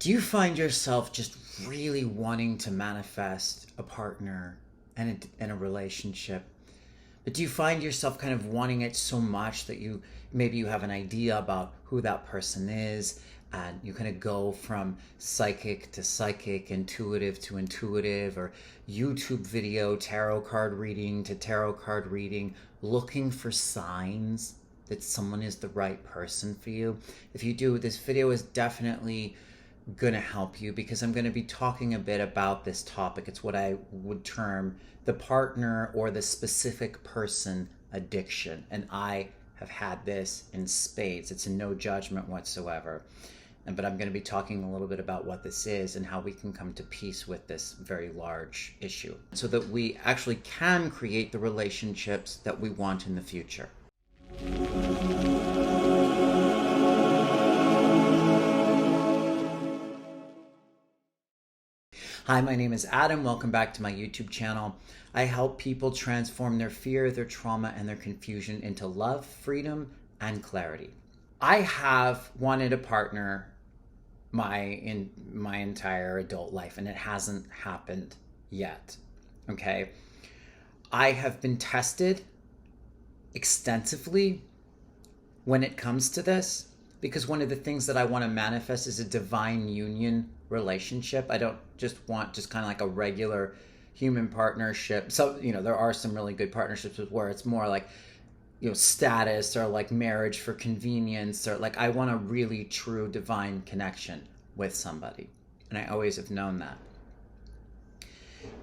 Do you find yourself just really wanting to manifest a partner and a relationship? But do you find yourself kind of wanting it so much that you have an idea about who that person is, and you kind of go from psychic to psychic, intuitive to intuitive, or YouTube video tarot card reading to tarot card reading, looking for signs that someone is the right person for you? If you do, this video is definitely going to help you, because I'm going to be talking a bit about this topic. It's what I would term the partner or the specific person addiction. And I have had this in spades. It's a no judgment whatsoever. But I'm going to be talking a little bit about what this is and how we can come to peace with this very large issue so that we actually can create the relationships that we want in the future. Hi, my name is Adam. Welcome back to my YouTube channel. I help people transform their fear, their trauma, and their confusion into love, freedom, and clarity. I have wanted a partner in my entire adult life, and it hasn't happened yet. Okay. I have been tested extensively when it comes to this, because one of the things that I want to manifest is a divine union relationship. I don't just want kind of like a regular human partnership. So, there are some really good partnerships where it's more like, status, or like marriage for convenience, or like I want a really true divine connection with somebody. And I always have known that.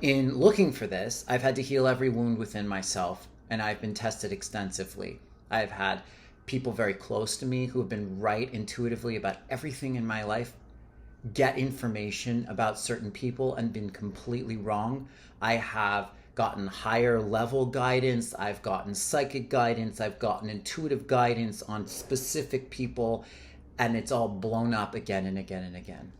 In looking for this, I've had to heal every wound within myself, and I've been tested extensively. I've had people very close to me who have been right intuitively about everything in my life get information about certain people and been completely wrong. I have gotten higher level guidance, I've gotten psychic guidance, I've gotten intuitive guidance on specific people, and it's all blown up again and again and again.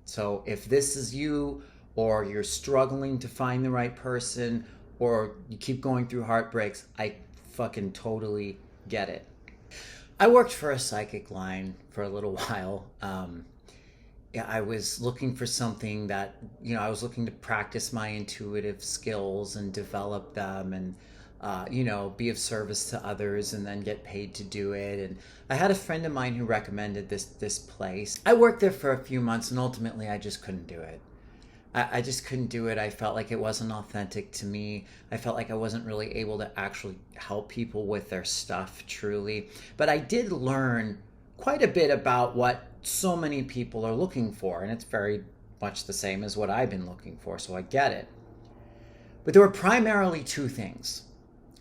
So if this is you, or you're struggling to find the right person, or you keep going through heartbreaks, I fucking totally get it. I worked for a psychic line for a little while. I was looking for something that, I was looking to practice my intuitive skills and develop them, and, be of service to others and then get paid to do it. And I had a friend of mine who recommended this place. I worked there for a few months, and ultimately I just couldn't do it. I just couldn't do it. I felt like it wasn't authentic to me. I felt like I wasn't really able to actually help people with their stuff truly. But I did learn quite a bit about what so many people are looking for, and it's very much the same as what I've been looking for, so I get it. But there were primarily two things.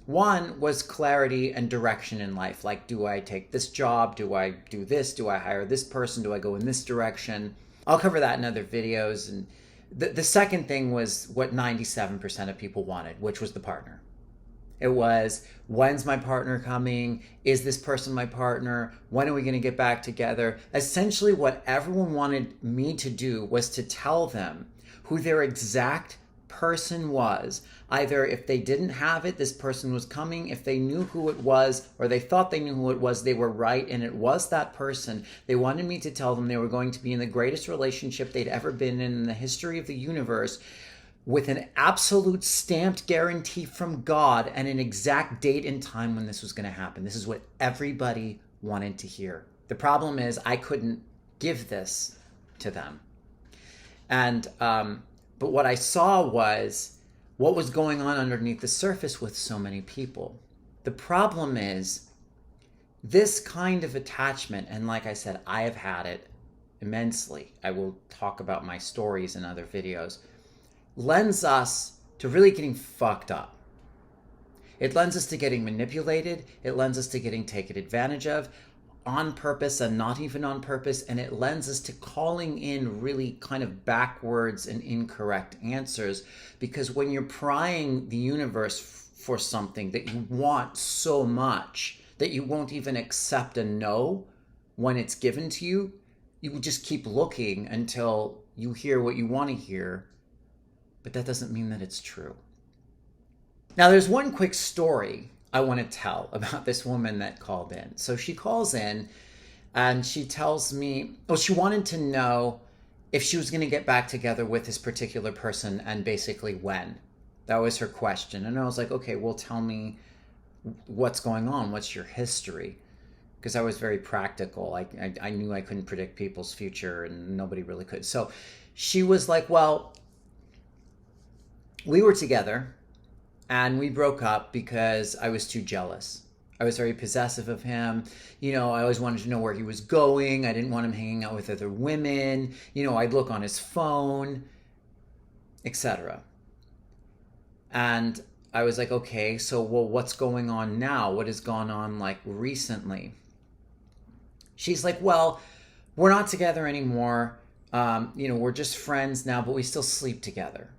One was clarity and direction in life. Like, do I take this job? Do I do this? Do I hire this person? Do I go in this direction? I'll cover that in other videos. And the second thing was what 97% of people wanted, which was the partner. It was, when's my partner coming? Is this person my partner? When are we going to get back together? Essentially, what everyone wanted me to do was to tell them who their exact person was. Either if they didn't have it, this person was coming. If they knew who it was, or they thought they knew who it was, they were right, and it was that person. They wanted me to tell them they were going to be in the greatest relationship they'd ever been in the history of the universe, with an absolute stamped guarantee from God and an exact date and time when this was going to happen. This is what everybody wanted to hear. The problem is I couldn't give this to them. And but what I saw was what was going on underneath the surface with so many people. The problem is this kind of attachment, and like I said, I have had it immensely. I will talk about my stories in other videos. Lends us to really getting fucked up. It lends us to getting manipulated. It lends us to getting taken advantage of on purpose and not even on purpose. And it lends us to calling in really kind of backwards and incorrect answers, because when you're prying the universe for something that you want so much that you won't even accept a no when it's given to you, you will just keep looking until you hear what you want to hear. But that doesn't mean that it's true. Now, there's one quick story I want to tell about this woman that called in. So she calls in and she tells me, she wanted to know if she was going to get back together with this particular person and basically when. That was her question. And I was like, okay, well, tell me what's going on. What's your history? Because I was very practical. I knew I couldn't predict people's future and nobody really could. So she was like, well, we were together and we broke up because I was too jealous. I was very possessive of him. I always wanted to know where he was going. I didn't want him hanging out with other women. I'd look on his phone, etc. And I was like, okay, so well, what's going on now? What has gone on like recently? She's like, well, we're not together anymore. We're just friends now, but we still sleep together.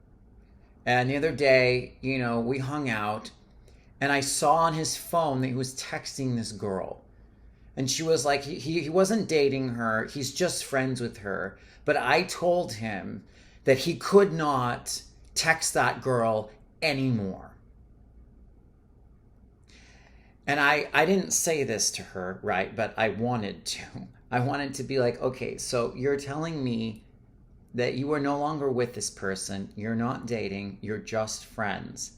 And the other day, we hung out and I saw on his phone that he was texting this girl. And she was like, he wasn't dating her. He's just friends with her. But I told him that he could not text that girl anymore. And I didn't say this to her, right? But I wanted to. I wanted to be like, okay, so you're telling me that you are no longer with this person. You're not dating. You're just friends.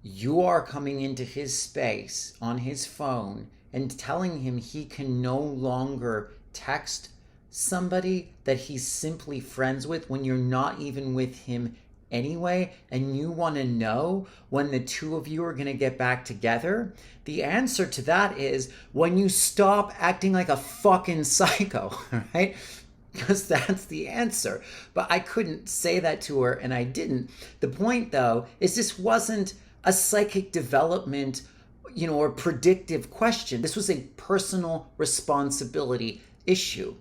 You are coming into his space on his phone and telling him he can no longer text somebody that he's simply friends with when you're not even with him anyway, and you want to know when the two of you are going to get back together? The answer to that is when you stop acting like a fucking psycho, right? Because that's the answer. But I couldn't say that to her, and I didn't. The point, though, is this wasn't a psychic development, or predictive question. This was a personal responsibility issue.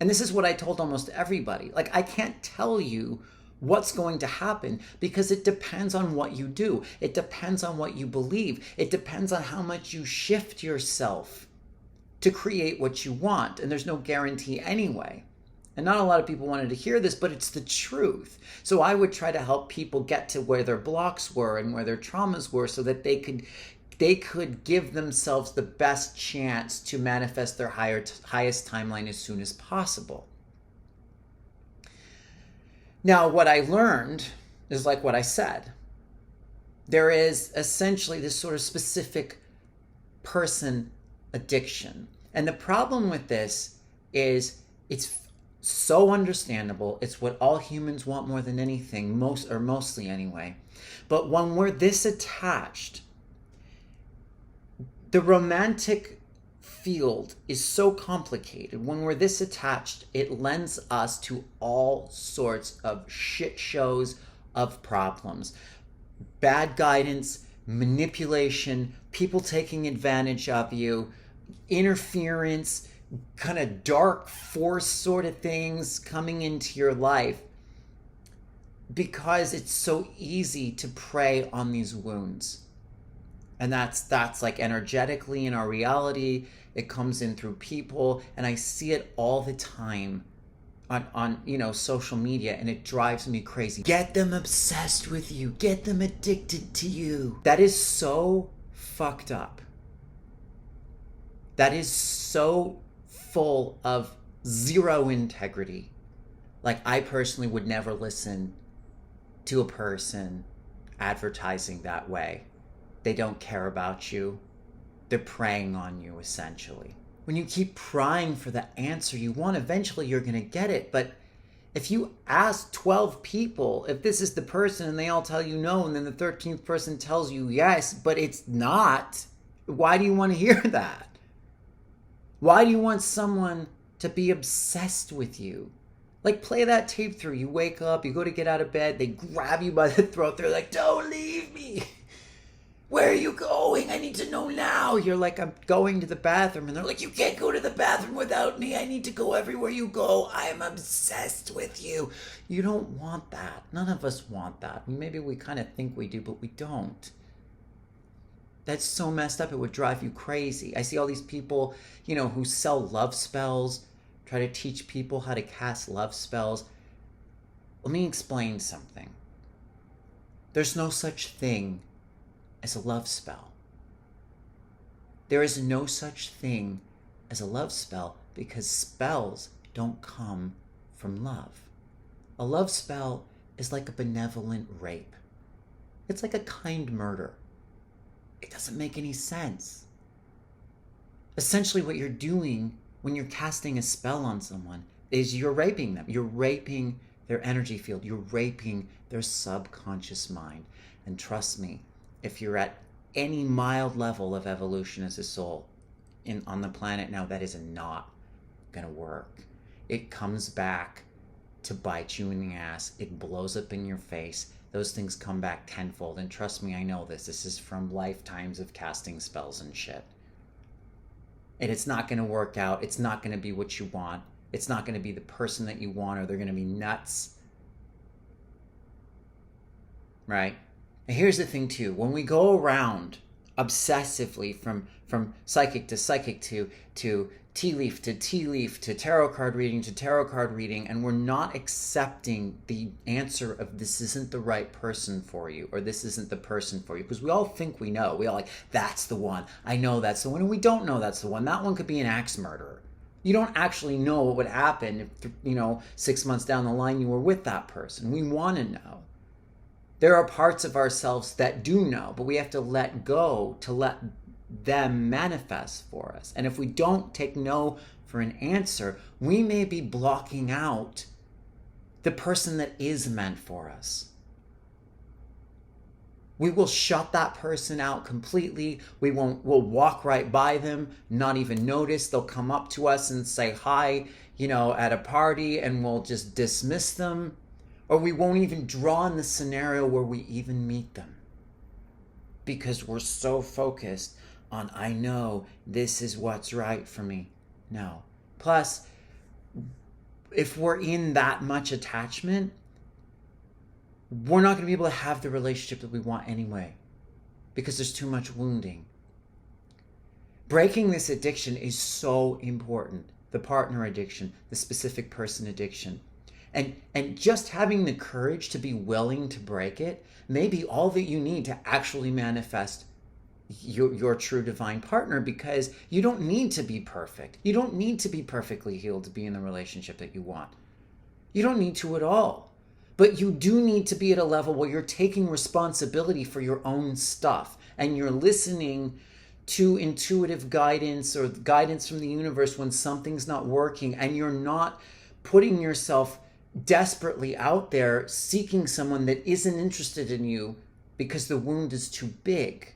And this is what I told almost everybody. Like, I can't tell you what's going to happen because it depends on what you do. It depends on what you believe. It depends on how much you shift yourself to create what you want. And there's no guarantee anyway. And not a lot of people wanted to hear this, but it's the truth. So I would try to help people get to where their blocks were and where their traumas were so that they could give themselves the best chance to manifest their highest timeline as soon as possible. Now, what I learned is like what I said. There is essentially this sort of specific person addiction. And the problem with this is it's so understandable. It's what all humans want more than anything, mostly anyway. But when we're this attached, the romantic field is so complicated. When we're this attached, it lends us to all sorts of shit shows of problems. Bad guidance, manipulation, people taking advantage of you, interference, kind of dark force sort of things coming into your life because it's so easy to prey on these wounds. And that's like energetically in our reality. It comes in through people, and I see it all the time on social media, and it drives me crazy. Get them obsessed with you. Get them addicted to you. That is so fucked up. That is so full of zero integrity. Like, I personally would never listen to a person advertising that way. They don't care about you. They're preying on you, essentially. When you keep prying for the answer you want, eventually you're going to get it. But if you ask 12 people if this is the person and they all tell you no, and then the 13th person tells you yes, but it's not, why do you want to hear that? Why do you want someone to be obsessed with you? Like, play that tape through. You wake up, you go to get out of bed, they grab you by the throat. They're like, don't leave me. Where are you going? I need to know now. You're like, I'm going to the bathroom. And they're like, you can't go to the bathroom without me. I need to go everywhere you go. I'm obsessed with you. You don't want that. None of us want that. Maybe we kind of think we do, but we don't. That's so messed up. It would drive you crazy. I see all these people, who sell love spells, try to teach people how to cast love spells. Let me explain something. There's no such thing as a love spell. There is no such thing as a love spell because spells don't come from love. A love spell is like a benevolent rape. It's like a kind murder. It doesn't make any sense. Essentially, what you're doing when you're casting a spell on someone is you're raping them. You're raping their energy field. You're raping their subconscious mind. And trust me, if you're at any mild level of evolution as a soul on the planet now, that is not going to work. It comes back to bite you in the ass. It blows up in your face. Those things come back tenfold. And trust me, I know this. This is from lifetimes of casting spells and shit. And it's not going to work out. It's not going to be what you want. It's not going to be the person that you want, or they're going to be nuts. Right? And here's the thing too. When we go around obsessively from psychic to psychic to tea leaf to tea leaf to tarot card reading, and we're not accepting the answer of this isn't the right person for you, or this isn't the person for you, because we all think we know. We all like, that's the one. I know that's the one, and we don't know that's the one. That one could be an axe murderer. You don't actually know what would happen if, 6 months down the line you were with that person. We want to know. There are parts of ourselves that do know, but we have to let go to let them manifest for us. And if we don't take no for an answer, we may be blocking out the person that is meant for us. We will shut that person out completely. We'll walk right by them, not even notice. They'll come up to us and say hi, at a party, and we'll just dismiss them. Or we won't even draw in the scenario where we even meet them, because we're so focused on, I know this is what's right for me. No. Plus, if we're in that much attachment, we're not going to be able to have the relationship that we want anyway, because there's too much wounding. Breaking this addiction is so important. The partner addiction, the specific person addiction. And just having the courage to be willing to break it may be all that you need to actually manifest your true divine partner, because you don't need to be perfect. You don't need to be perfectly healed to be in the relationship that you want. You don't need to at all. But you do need to be at a level where you're taking responsibility for your own stuff, and you're listening to intuitive guidance or guidance from the universe when something's not working, and you're not putting yourself desperately out there seeking someone that isn't interested in you because the wound is too big.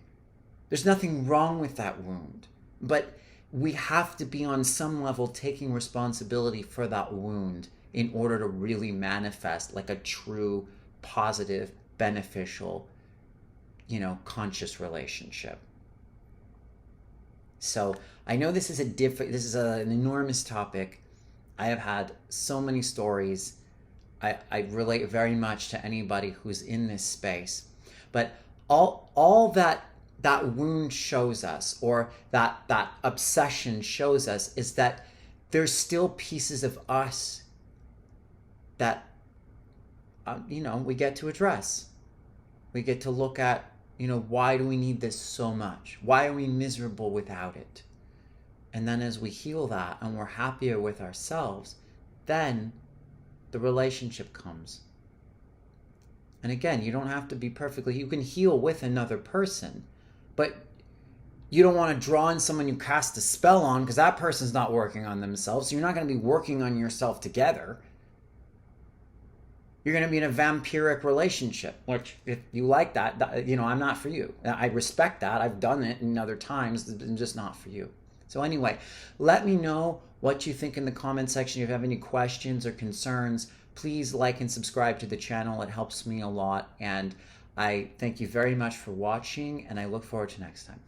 There's nothing wrong with that wound, but we have to be on some level taking responsibility for that wound in order to really manifest like a true, positive, beneficial, conscious relationship. So I know this is an enormous topic. I have had so many stories. I relate very much to anybody who's in this space. But all that wound shows us, or that obsession shows us, is that there's still pieces of us that, we get to address. We get to look at, why do we need this so much? Why are we miserable without it? And then as we heal that and we're happier with ourselves, then the relationship comes. And again, you don't have to be perfectly, you can heal with another person, but you don't want to draw in someone you cast a spell on, because that person's not working on themselves. So you're not going to be working on yourself together. You're going to be in a vampiric relationship, which, if you like that, I'm not for you. I respect that. I've done it in other times. I'm just not for you. So anyway, let me know what you think in the comment section. If you have any questions or concerns, please like and subscribe to the channel. It helps me a lot. And I thank you very much for watching, and I look forward to next time.